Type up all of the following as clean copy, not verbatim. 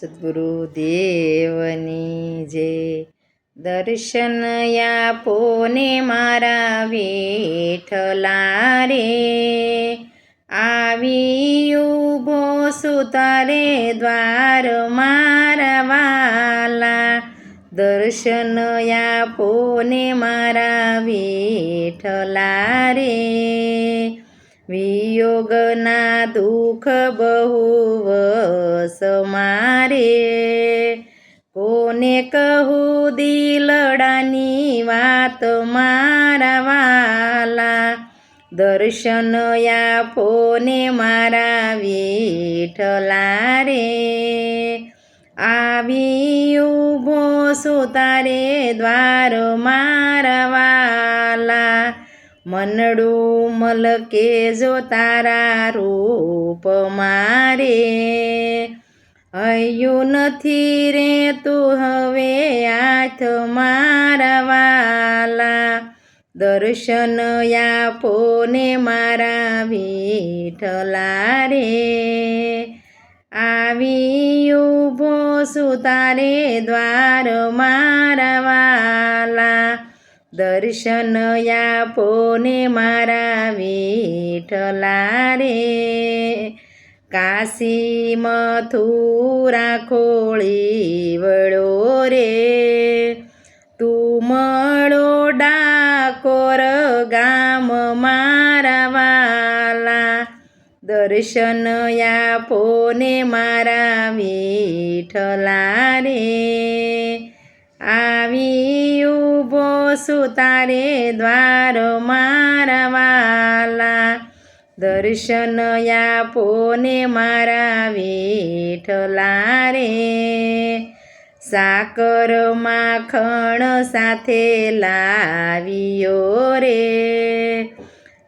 સદ્ગુરુદેવની જય. દર્શન આપો ને મારા વિઠ્ઠલા રે, આવી ઊભો છું તારે દ્વાર મારા વાલા. દર્શન આપો ને મારા વિઠ્ઠલા રે, વિયોગના દુઃખ બહુ વસ મારે. કોને કહું દિલડાની વાત મારા વાલા. દર્શન આપો ને મારા વિઠ્ઠલા રે, આવી ઊભો છું તારે દ્વાર મારા વાલા. મનડું મલકે જો તારા રૂપ મારે, હૈયું નથી રે તું હવે હાથ મારા વાલા. દર્શન આપો ને મારા વિઠ્ઠલા રે, આવી ઊભો છું તારે દ્વાર મારા વાલા. દર્શન આપો ને મારા વિઠ્ઠલા રે, કાશી મથુરા ખોળી વળો રે. તું મળો ડાકોર ગામ મારા વાલા. દર્શન આપો ને મારા વિઠ્ઠલા રે, આવી ઊભો છું તારે દ્વાર મારા વાલા. દર્શન આપો ને મારા વિઠ્ઠલા રે, સાકર માખણ સાથે લાવ્યો રે.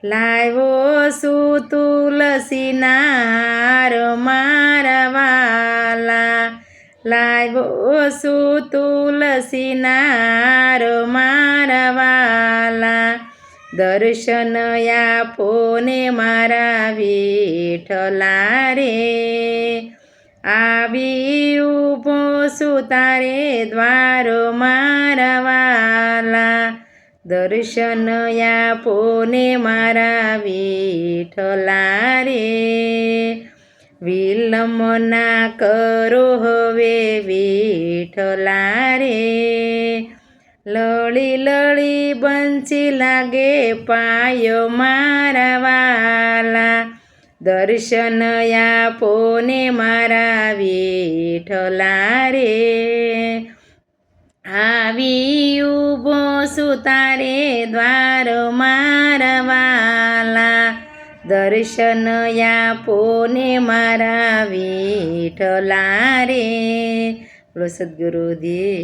લાવ્યો છું તુલસીના હાર મારા વાલા. લાવ્યો છું તુલસીના હાર મારા વાલા. દર્શન આપો ને મારા વિઠ્ઠલા રે, આવી ઊભો છું તારે દ્વાર મારા વાલા. દર્શન આપો ને મારા વિઠ્ઠલા રે, વિલંબ ના કરો હવે વિઠ્ઠલા રે. લળી લળી બંચી લાગે પાયો મારા વાલા. દર્શન આપો ને મારા વિઠ્ઠલા રે, આવી ઊભો છું તારે દ્વાર મારા વાલા. દર્શન આપો ને મારા વિઠ્ઠલા રે. બોલો સદ્ગુરુદેવ.